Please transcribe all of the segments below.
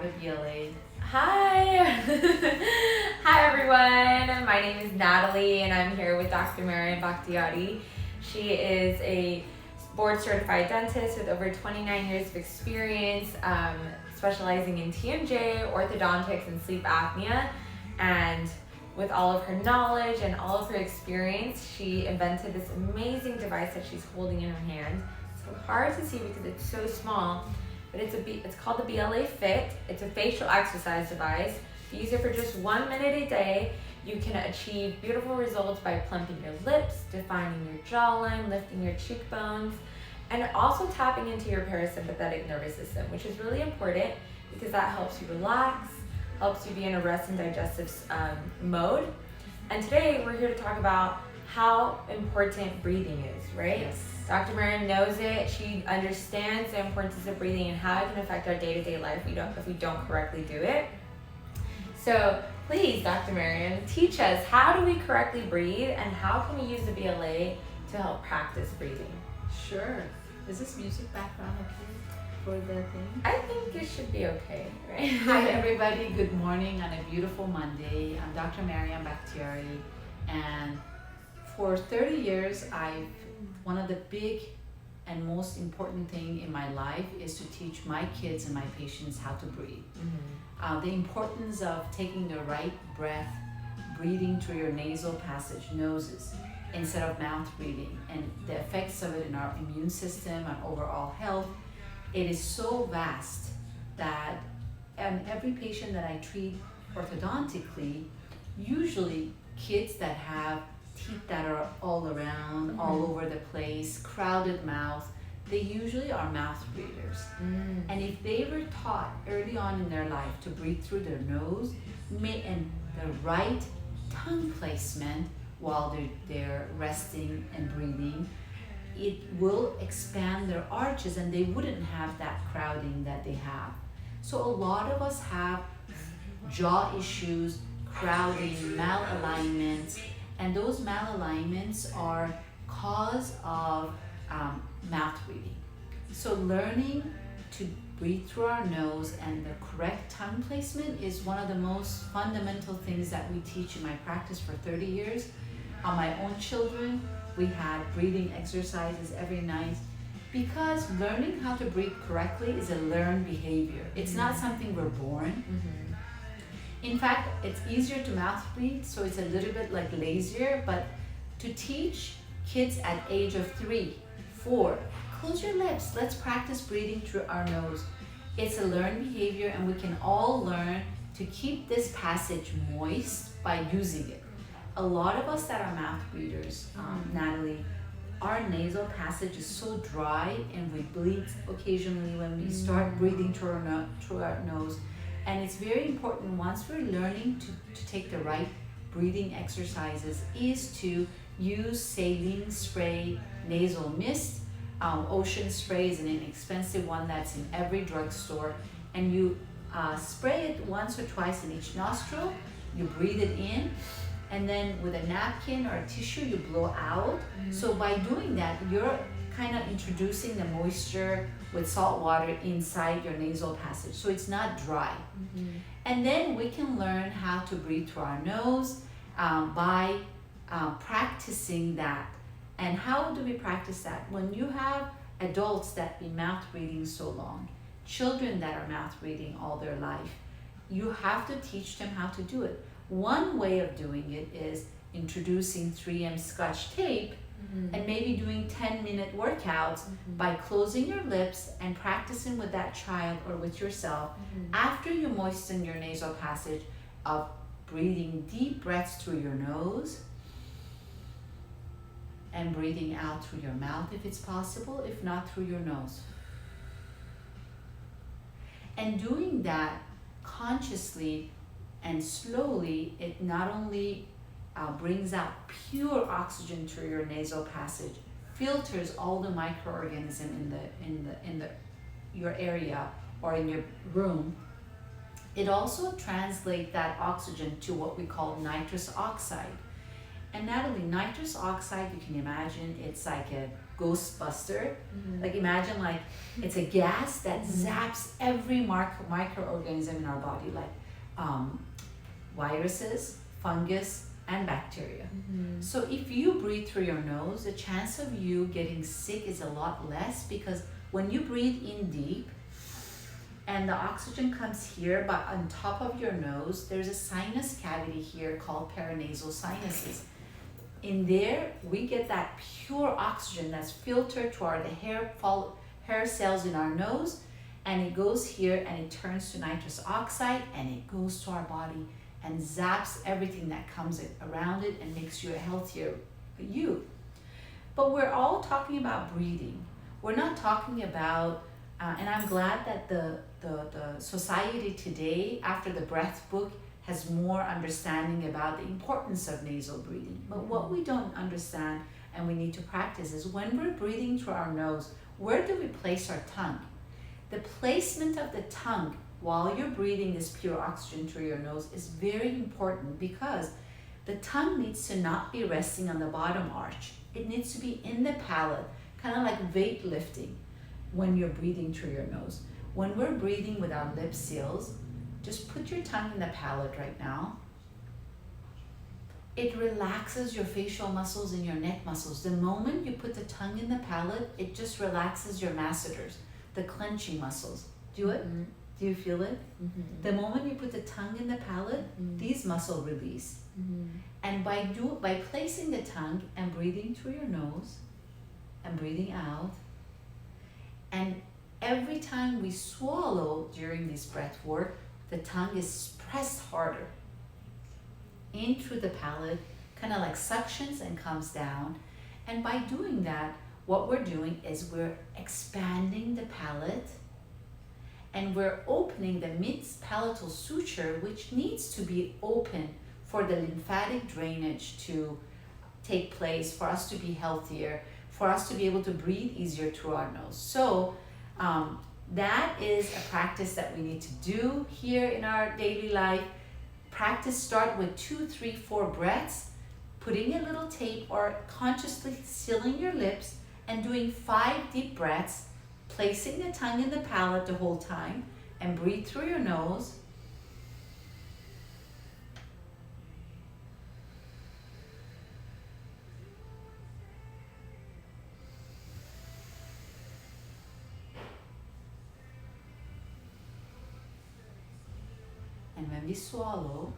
have a BLA. Hi! Hi everyone, my name is Natalie and I'm here with Dr. Mariam Bakhtiari. She is a board certified dentist with over 29 years of experience, specializing in TMJ, orthodontics, and sleep apnea. And with all of her knowledge and all of her experience, she invented this amazing device that she's holding in her hand. It's so hard to see because it's so small, but it's called the BLA Fit. It's a facial exercise device. If you use it for just 1 minute a day, you can achieve beautiful results by plumping your lips, defining your jawline, lifting your cheekbones, and also tapping into your parasympathetic nervous system, which is really important because that helps you relax, helps you be in a rest and digestive mode. And today we're here to talk about how important breathing is, right? Yes. Dr. Mariam knows it. She understands the importance of breathing and how it can affect our day-to-day life if we don't correctly do it. So please, Dr. Mariam, teach us, how do we correctly breathe and how can we use the BLA to help practice breathing? Sure. Is this music background okay for the thing? I think it should be okay, right? Hi everybody, good morning on a beautiful Monday. I'm Dr. Mariam Bakhtiari, and for 30 years one of the big and most important thing in my life is to teach my kids and my patients how to breathe. The importance of taking the right breath, breathing through your nasal passage, noses, instead of mouth breathing, and the effects of it in our immune system and overall health. It is so vast that every patient that I treat orthodontically, usually kids that have teeth that are all around, all over the place, crowded mouth, they usually are mouth breathers. And if they were taught early on in their life to breathe through their nose and the right tongue placement while they're resting and breathing, it will expand their arches and they wouldn't have that crowding that they have. So a lot of us have jaw issues, crowding, malalignments, and those malalignments are cause of mouth breathing. So learning to breathe through our nose and the correct tongue placement is one of the most fundamental things that we teach in my practice for 30 years. On my own children, we had breathing exercises every night because learning how to breathe correctly is a learned behavior. It's not something we're born. In fact, it's easier to mouth breathe, so it's a little bit like lazier, but to teach kids at age of 3, 4, close your lips, let's practice breathing through our nose. It's a learned behavior and we can all learn to keep this passage moist by using it. A lot of us that are mouth breathers, Natalie, our nasal passage is so dry and we bleed occasionally when we start breathing through our nose. And it's very important once we're learning to take the right breathing exercises is to use saline spray nasal mist. Ocean spray is an inexpensive one that's in every drugstore. And you spray it once or twice in each nostril, you breathe it in, and then with a napkin or a tissue you blow out. So by doing that, you're kind of introducing the moisture with salt water inside your nasal passage, so it's not dry. And then we can learn how to breathe through our nose by practicing that. And how do we practice that? When you have adults that be mouth breathing so long, children that are mouth breathing all their life, you have to teach them how to do it. One way of doing it is introducing 3M Scotch tape and maybe doing 10-minute workouts by closing your lips and practicing with that child or with yourself after you moisten your nasal passage of breathing deep breaths through your nose and breathing out through your mouth if it's possible, if not through your nose. And doing that consciously and slowly, it not only brings out pure oxygen through your nasal passage, filters all the microorganisms in your area or in your room. It also translates that oxygen to what we call nitrous oxide. And Natalie, nitrous oxide, you can imagine it's like a ghostbuster. Like imagine like it's a gas that zaps every microorganism in our body, like viruses, fungus, and bacteria. So if you breathe through your nose, the chance of you getting sick is a lot less, because when you breathe in deep and the oxygen comes here, but on top of your nose, there's a sinus cavity here called paranasal sinuses. In there, we get that pure oxygen that's filtered to the hair cells in our nose, and it goes here and it turns to nitrous oxide, and it goes to our body and zaps everything that comes around it and makes you a healthier you. But we're all talking about breathing. We're not talking about, and I'm glad that the society today, after the breath book, has more understanding about the importance of nasal breathing. But what we don't understand and we need to practice is when we're breathing through our nose, where do we place our tongue? The placement of the tongue while you're breathing this pure oxygen through your nose is very important, because the tongue needs to not be resting on the bottom arch. It needs to be in the palate, kind of like weightlifting when you're breathing through your nose. When we're breathing with our lip seals, just put your tongue in the palate right now. It relaxes your facial muscles and your neck muscles. The moment you put the tongue in the palate, it just relaxes your masseters, the clenching muscles. Do it? Do you feel it? The moment you put the tongue in the palate, these muscles release. And by placing the tongue and breathing through your nose and breathing out, and every time we swallow during this breath work, the tongue is pressed harder in through the palate, kind of like suctions and comes down. And by doing that, what we're doing is we're expanding the palate, and we're opening the mid-palatal suture, which needs to be open for the lymphatic drainage to take place, for us to be healthier, for us to be able to breathe easier through our nose. So that is a practice that we need to do here in our daily life. Practice start with 2, 3, 4 breaths, putting a little tape or consciously sealing your lips and doing 5 deep breaths, placing the tongue in the palate the whole time, and breathe through your nose. And when we swallow,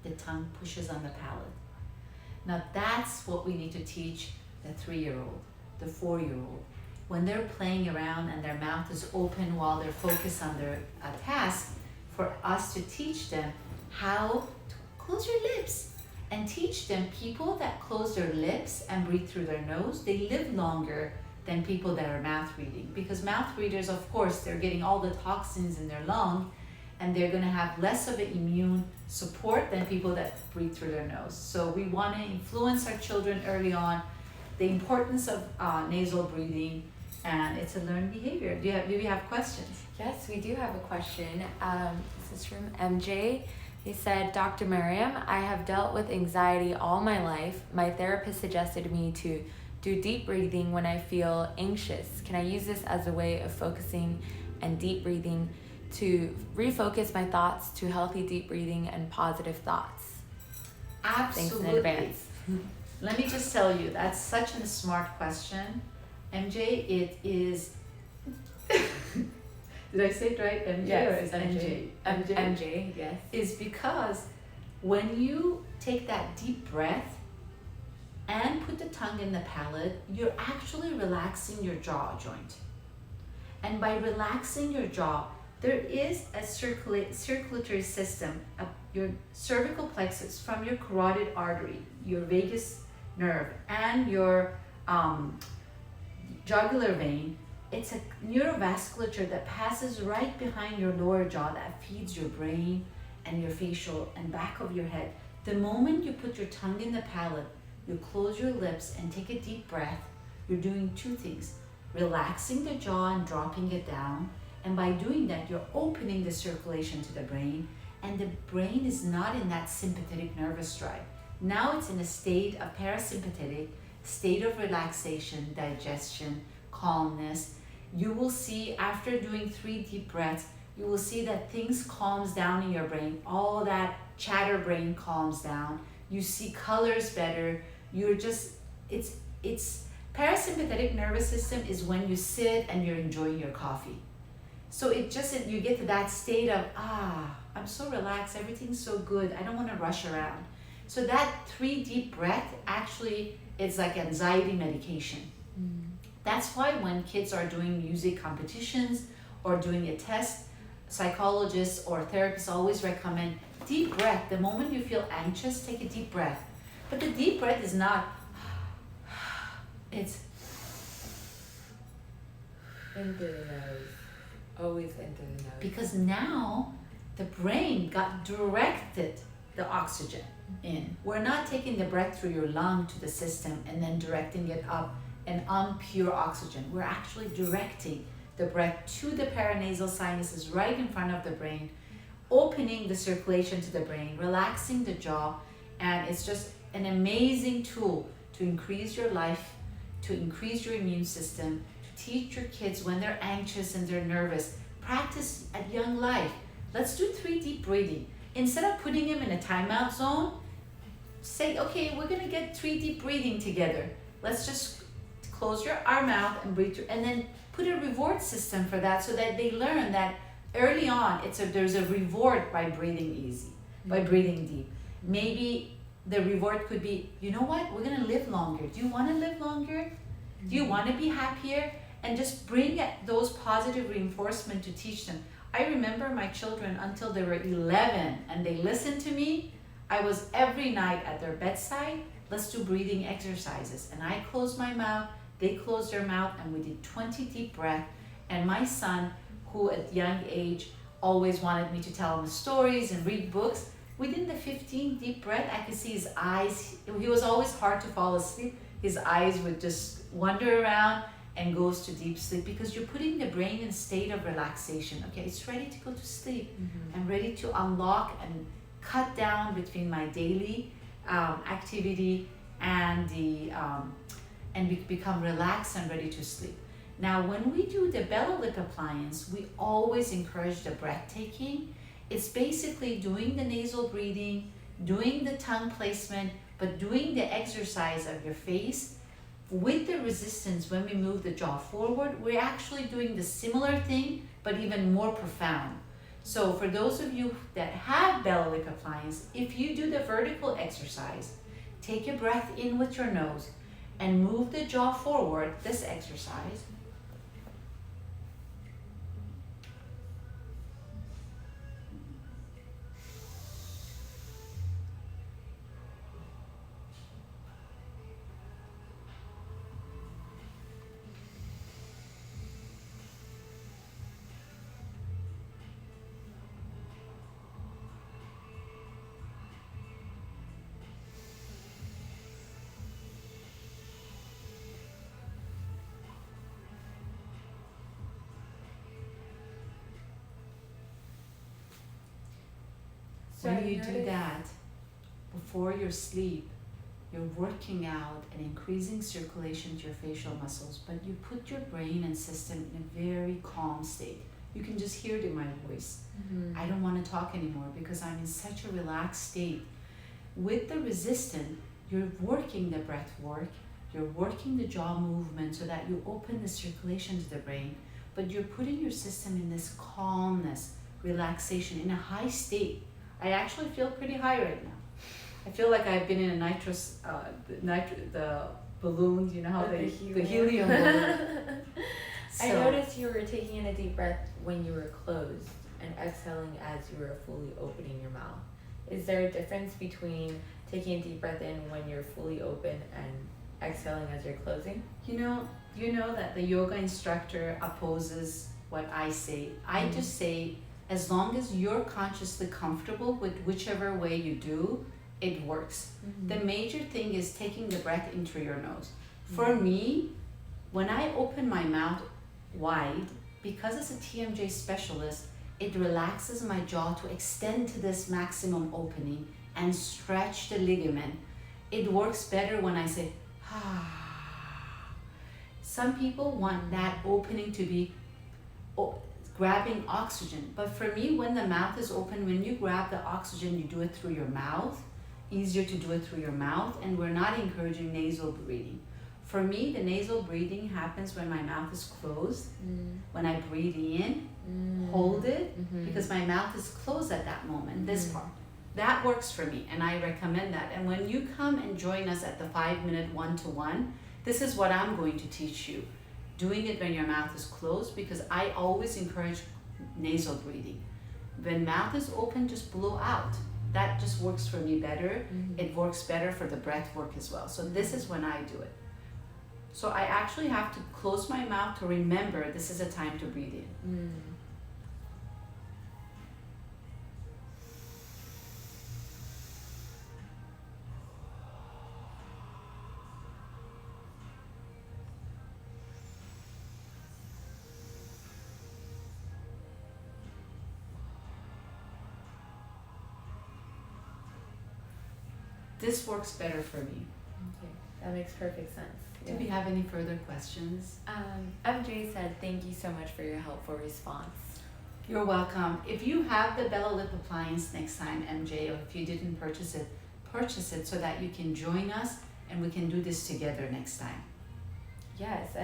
the tongue pushes on the palate. Now that's what we need to teach the 3-year-old, the 4-year-old. When they're playing around and their mouth is open while they're focused on their task, for us to teach them how to close your lips, and teach them people that close their lips and breathe through their nose, they live longer than people that are mouth reading. Because mouth readers, of course, they're getting all the toxins in their lung, and they're going to have less of an immune support than people that breathe through their nose. So we want to influence our children early on the importance of nasal breathing, and it's a learned behavior. Do you have questions? Yes, we do have a question. This is from MJ. He said, Dr. Mariam, I have dealt with anxiety all my life. My therapist suggested me to do deep breathing when I feel anxious. Can I use this as a way of focusing and deep breathing to refocus my thoughts to healthy deep breathing and positive thoughts? Absolutely. Thanks in advance. Let me just tell you, that's such a smart question. MJ, it is... Did I say it right? MJ, yes, or is MJ? MJ, yes. Is because when you take that deep breath and put the tongue in the palate, you're actually relaxing your jaw joint. And by relaxing your jaw, there is a circulatory system of your cervical plexus from your carotid artery, your vagus nerve, and your jugular vein. It's a neurovasculature that passes right behind your lower jaw that feeds your brain and your facial and back of your head. The moment you put your tongue in the palate, you close your lips and take a deep breath, you're doing 2 things: relaxing the jaw and dropping it down. And by doing that, you're opening the circulation to the brain, and the brain is not in that sympathetic nervous drive. Now it's in a state of parasympathetic. state of relaxation, digestion, calmness. You will see after doing 3 deep breaths, you will see that things calms down in your brain. All that chatter brain calms down. You see colors better. You're just, it's parasympathetic nervous system is when you sit and you're enjoying your coffee. So it just, you get to that state of, I'm so relaxed, everything's so good, I don't want to rush around. So that 3 deep breath actually is like anxiety medication. That's why when kids are doing music competitions or doing a test, psychologists or therapists always recommend deep breath. The moment you feel anxious, take a deep breath. But the deep breath is not, it's Into the nose. Always into the nose. because now the brain got directed the oxygen in. We're not taking the breath through your lung to the system and then directing it up and on pure oxygen. We're actually directing the breath to the paranasal sinuses right in front of the brain, opening the circulation to the brain, relaxing the jaw, and it's just an amazing tool to increase your life, to increase your immune system, to teach your kids when they're anxious and they're nervous. Practice at young life. Let's do 3 deep breathing. Instead of putting them in a timeout zone, say, okay, we're gonna get 3 deep breathing together. Let's just close our mouth and breathe through, and then put a reward system for that so that they learn that early on there's a reward by breathing easy, by breathing deep. Maybe the reward could be, you know what, we're gonna live longer. Do you wanna live longer? Do you wanna be happier? And just bring those positive reinforcement to teach them. I remember my children until they were 11 and they listened to me. I was every night at their bedside, let's do breathing exercises. And I closed my mouth, they closed their mouth, and we did 20 deep breaths. And my son, who at young age always wanted me to tell him stories and read books, within the 15 deep breath, I could see his eyes. He was always hard to fall asleep. His eyes would just wander around and goes to deep sleep because you're putting the brain in a state of relaxation. Okay, it's ready to go to sleep. I'm ready to unlock and cut down between my daily activity and become relaxed and ready to sleep. Now, when we do the bellow lip appliance, we always encourage the breath taking. It's basically doing the nasal breathing, doing the tongue placement, but doing the exercise of your face with the resistance. When we move the jaw forward, we're actually doing the similar thing, but even more profound. So for those of you that have bellow lip appliance, if you do the vertical exercise, take a breath in with your nose and move the jaw forward, this exercise. When you do that before your sleep, you're working out and increasing circulation to your facial muscles, but you put your brain and system in a very calm state. You can just hear it in my voice. I don't want to talk anymore because I'm in such a relaxed state. With the resistant, you're working the breath work, you're working the jaw movement so that you open the circulation to the brain, but you're putting your system in this calmness, relaxation, in a high state. I actually feel pretty high right now. I feel like I've been in a the balloon, you know how the helium balloon. I noticed you were taking in a deep breath when you were closed and exhaling as you were fully opening your mouth. Is there a difference between taking a deep breath in when you're fully open and exhaling as you're closing? You know that the yoga instructor opposes what I say. I just say, as long as you're consciously comfortable with whichever way you do, it works. The major thing is taking the breath in through your nose. For me, when I open my mouth wide, because as a TMJ specialist, it relaxes my jaw to extend to this maximum opening and stretch the ligament. It works better when I say, Some people want that opening to be grabbing oxygen. But for me, when the mouth is open, when you grab the oxygen, you do it through your mouth. Easier to do it through your mouth, and we're not encouraging nasal breathing. For me, the nasal breathing happens when my mouth is closed. When I breathe in, hold it, because my mouth is closed at that moment, this part. That works for me, and I recommend that. And when you come and join us at the 5-minute one-to-one, this is what I'm going to teach you. Doing it when your mouth is closed, because I always encourage nasal breathing. When mouth is open, just blow out. That just works for me better. It works better for the breath work as well. So this is when I do it. So I actually have to close my mouth to remember this is a time to breathe in. This works better for me. Okay, that makes perfect sense. Do we have any further questions? MJ said, thank you so much for your helpful response. You're welcome. If you have the Bella Lip appliance next time, MJ, or if you didn't purchase it so that you can join us and we can do this together next time. Yes,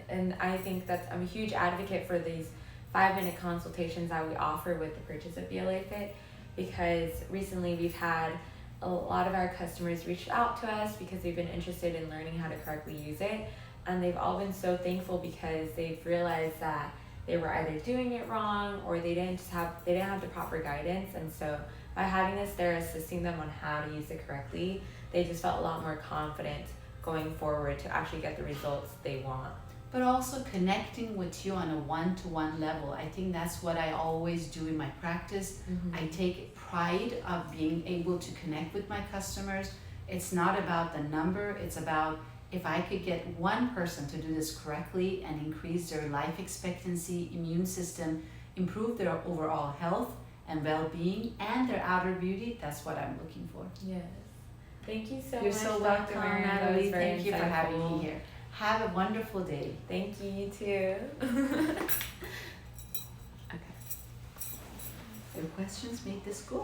and I think I'm a huge advocate for these 5-minute consultations that we offer with the purchase of BLA Fit, because recently we've had a lot of our customers reached out to us because they've been interested in learning how to correctly use it, and they've all been so thankful because they've realized that they were either doing it wrong or they didn't have the proper guidance. And so by having us there assisting them on how to use it correctly, they just felt a lot more confident going forward to actually get the results they want. But also connecting with you on a one-to-one level. I think that's what I always do in my practice. I take pride of being able to connect with my customers. It's not about the number, it's about if I could get one person to do this correctly and increase their life expectancy, immune system, improve their overall health and well-being and their outer beauty, that's what I'm looking for. Yes. Thank you so much. You're so welcome, Natalie. Thank you for having me here. Have a wonderful day. Thank you, you too. Okay. Your questions make this go.